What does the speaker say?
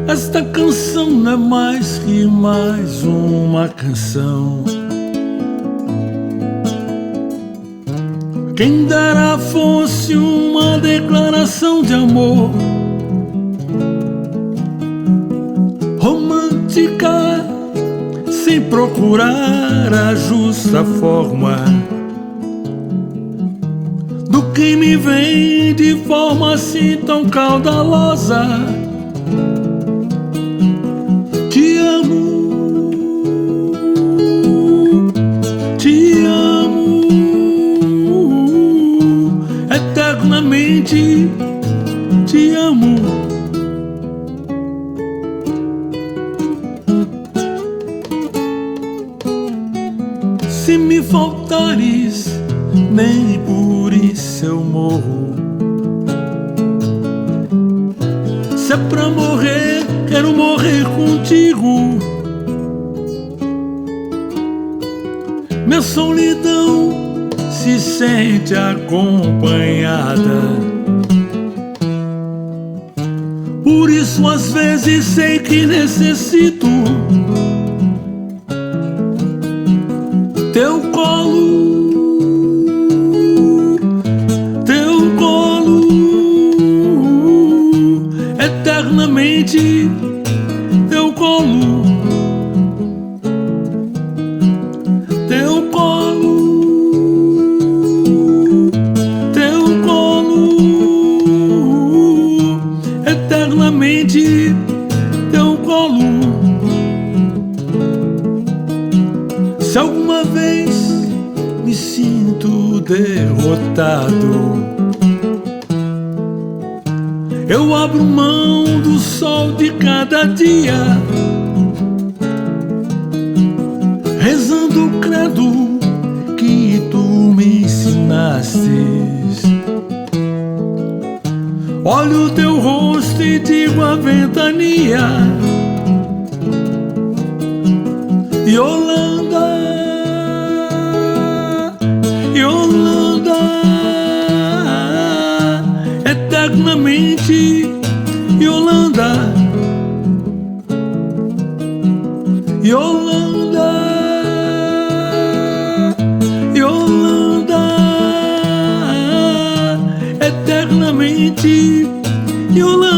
Esta canção não é mais que mais uma canção. Quem dera fosse uma declaração de amor romântica, sem procurar a justa forma do que me vem de forma assim tão caudalosa. Te amo, te amo, eternamente te amo. Se me faltares, nem por isso eu morro. Se é pra morrer, quero morrer contigo. Minha solidão se sente acompanhada. Por isso às vezes sei que necessito teu colo, teu colo, eternamente teu colo, teu colo, teu colo, eternamente teu colo. Se alguma vez me sinto derrotado, eu abro mão do sol de cada dia, rezando o credo que tu me ensinastes. Olho o teu rosto e digo a ventania: Iolanda, Iolanda, eternamente Iolanda, Iolanda, Iolanda, eternamente Iolanda.